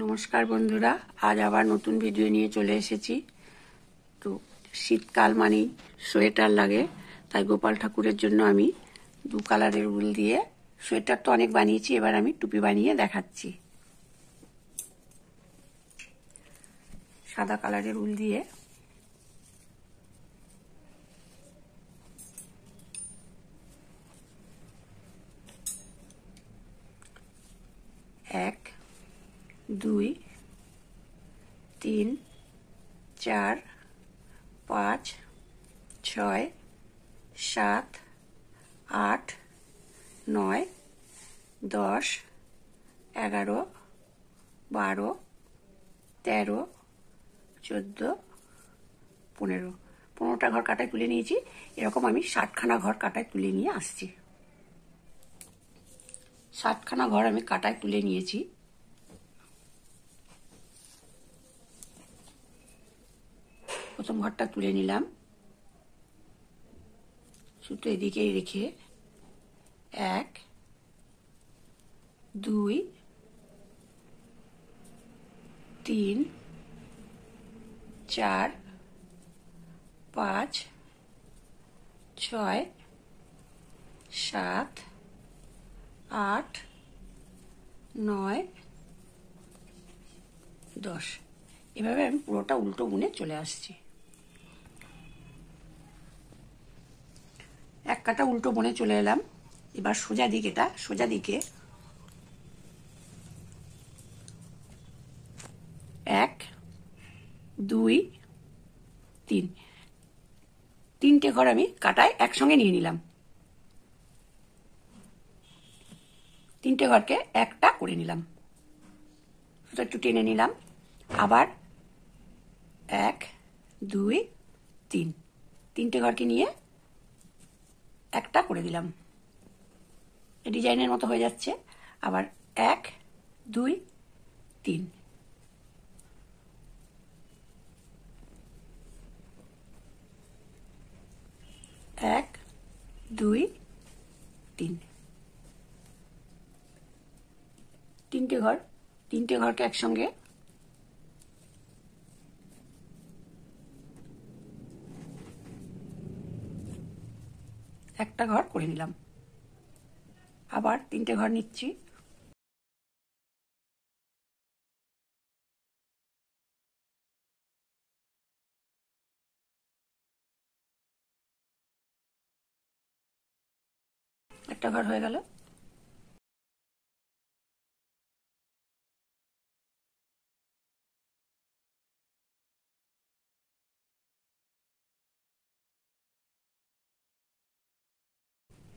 নমস্কার বন্ধুরা, আজ আবার নতুন ভিডিও নিয়ে চলে এসেছি। তো শীতকাল মানেই সোয়েটার লাগে, তাই গোপাল ঠাকুরের জন্য আমি 2 কালারের উল দিয়ে সোয়েটার তো অনেক বানিয়েছি, এবার আমি টুপি বানিয়ে দেখাচ্ছি। সাদা কালারের উল দিয়ে এক, 2, 3, 4, 5, 6, 7, 8, 9, 10, 11, 12, 13, 14, 15টা ঘর কাটায় তুলে নিয়েছি। এরকম আমি 60খানা ঘর কাটায় তুলে নিয়ে আসছি। 60খানা ঘর আমি কাটায় তুলে নিয়েছি। প্রথম ঘরটা তুলে নিলাম, সুতো এদিকেই রেখে 1, 2, 3, 4, 5, 6, 7, 8, 9, 10। এভাবে আমি পুরোটা উল্টো বুনে চলে আসছি। এক কাটা উল্টো বুনে চলে এলাম। এবার সোজা দিকে 1, 2, 3, 3টে ঘর আমি কাটায় একসঙ্গে নিয়ে নিলাম। 3টে ঘরকে একটা করে নিলাম, সেটা একটু টেনে নিলাম। আবার 1, 2, 3, 3টে ঘরকে নিয়ে একটা করে দিলাম। ডিজাইনের মতো হয়ে যাচ্ছে। আবার 1, 2, 3, 1, 2, 3, 3টে ঘরকে একসঙ্গে একটা ঘর করে নিলাম। আবার 3টে ঘর নিচ্ছি, একটা ঘর হয়ে গেল।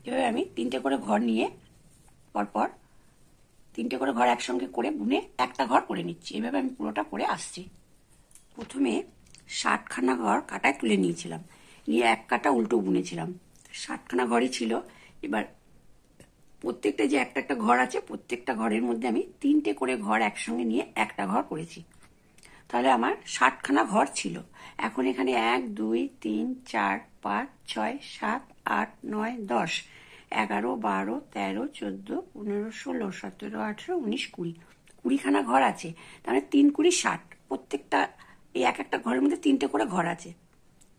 এভাবে আমি 3টে করে ঘর নিয়ে পরপর 3টে করে ঘর একসঙ্গে করে বুনে একটা ঘর করে নিচ্ছি। এভাবে আমি পুরোটা করে আসছি। প্রথমে 60খানা ঘর কাটায় তুলে নিয়েছিলাম, নিয়ে এক কাটা উল্টো বুনেছিলাম। 60খানা ঘরই ছিল। এবার প্রত্যেকটা যে একটা একটা ঘর আছে, প্রত্যেকটা ঘরের মধ্যে আমি 3টে করে ঘর একসঙ্গে নিয়ে একটা ঘর করেছি। তাহলে আমার 60খানা ঘর ছিল। এখন এখানে 1, 2, 3, 4, 5, 6, 7, 8, 9, 10, 11, 12, 13, 14, 15, 16, 17, 18, 19, 20, 20খানা ঘর আছে। তাহলে 3, 20, 60। প্রত্যেকটা এই এক একটা ঘরের মধ্যে 3টে করে ঘর আছে।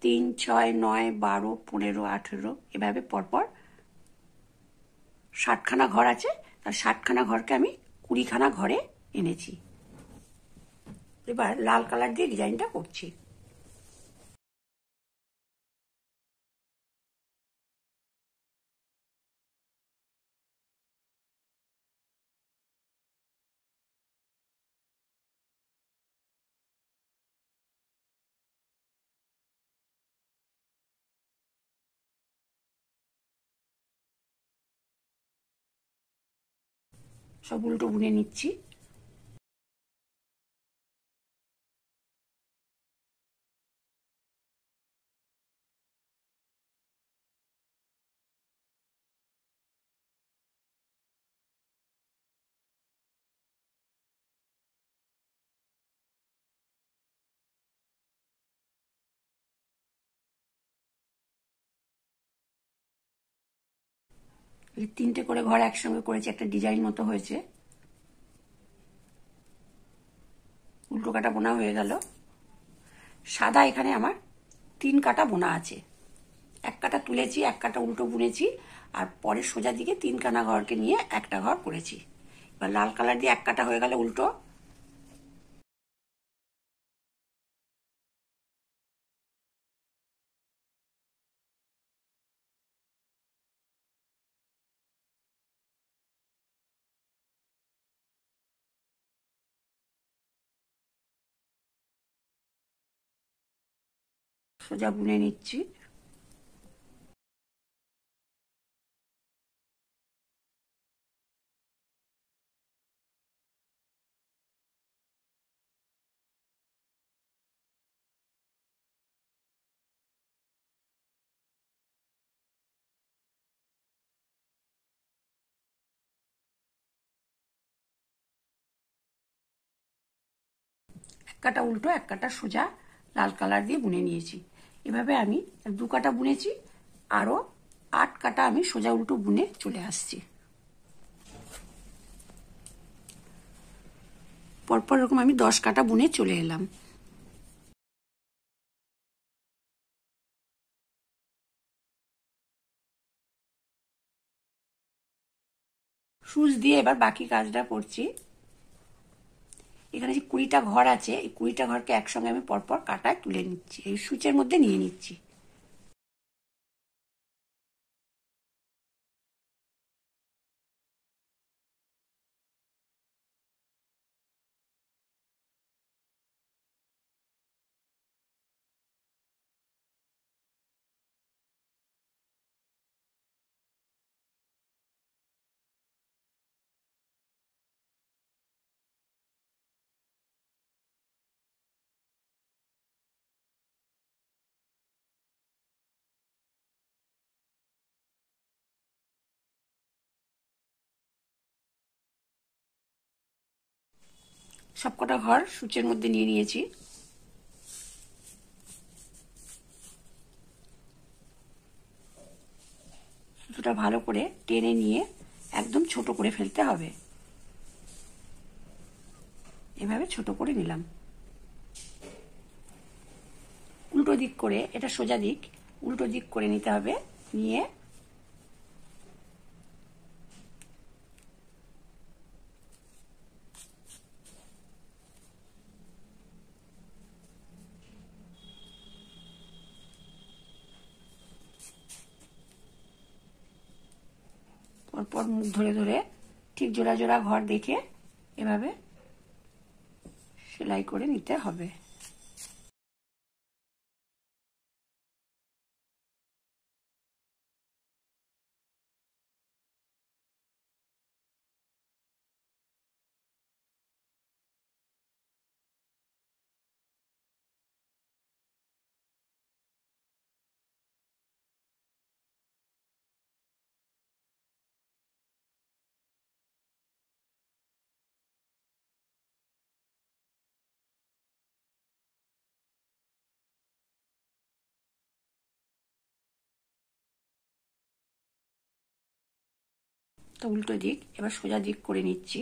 3, 6, 9, 12, 15, 18 এভাবে পরপর 60খানা ঘর আছে। তার 60খানা ঘরকে আমি 20খানা ঘরে এনেছি। এবার লাল কালার দিয়ে ডিজাইনটা করছি। সব উল্টো বুনে নিচ্ছি। এই 3টে করে ঘর একসঙ্গে করেছি, একটা ডিজাইন মতো হয়েছে। উল্টো কাটা বোনা হয়ে গেল। সাদা এখানে আমার 3 কাটা বোনা আছে। 1 কাটা তুলেছি, 1 কাটা উল্টো বুনেছি, আর পরে সোজা দিকে 3 কানা ঘরকে নিয়ে একটা ঘর করেছি। এবার লাল কালার দিয়ে 1 কাটা হয়ে গেল উল্টো। সোজা বুনে নিচ্ছি। এক কাটা উল্টো, 1 কাটা সোজা লাল কালার দিয়ে বুনে নিয়েছি। এভাবে আমি 2 কাটা বুনেছি, আরো 8 কাটা আমি সোজা উল্টো বুনে চলে আসছি। পরপর এরকম আমি 10 কাটা বুনে চলে এলাম। সুচ দিয়ে এবার বাকি কাজটা করছি। এখানে যে 20টা ঘর আছে, এই 20টা ঘরকে একসঙ্গে আমি পরপর কাটায় তুলে নিচ্ছি, এই সুচের মধ্যে নিয়ে নিচ্ছি। সবকটা ঘর সুচের মধ্যে নিয়ে নিয়েছি। সুতোটা ভালো করে টেনে নিয়ে একদম ছোট করে ফেলতে হবে। এভাবে ছোট করে নিলাম। উল্টো দিক করে, এটা সোজা দিক, উল্টো দিক করে নিতে হবে। নিয়ে পরপর মুখ ধরে ধরে ঠিক জোড়া জোড়া ঘর দেখে এভাবে সেলাই করে নিতে হবে। তো উল্টো দিক এবার সোজা দিক করে নিচ্ছি।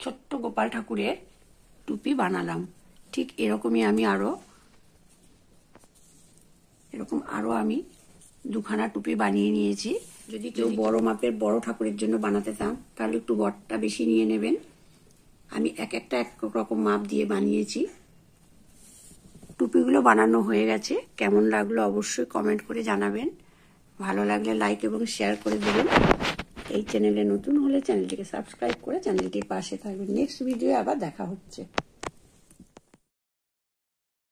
ছোট্ট গোপাল ঠাকুরের টুপি বানালাম। ঠিক এরকমই আমি আরো আমি 2খানা টুপি বানিয়ে নিয়েছি। যদি কেউ বড় মাপের বড় ঠাকুরের জন্য বানাতে চান তাহলে একটু বড়টা বেশি নিয়ে নেবেন। আমি এক রকম মাপ দিয়ে বানিয়েছি। টুপিগুলো বানানো হয়ে গেছে। কেমন লাগলো অবশ্যই কমেন্ট করে জানাবেন। ভালো লাগলে লাইক এবং শেয়ার করে দেবেন। এই চ্যানেলে নতুন হলে চ্যানেলটিকে সাবস্ক্রাইব করে চ্যানেলটির পাশে থাকবেন। নেক্সট ভিডিও আবার দেখা হচ্ছে।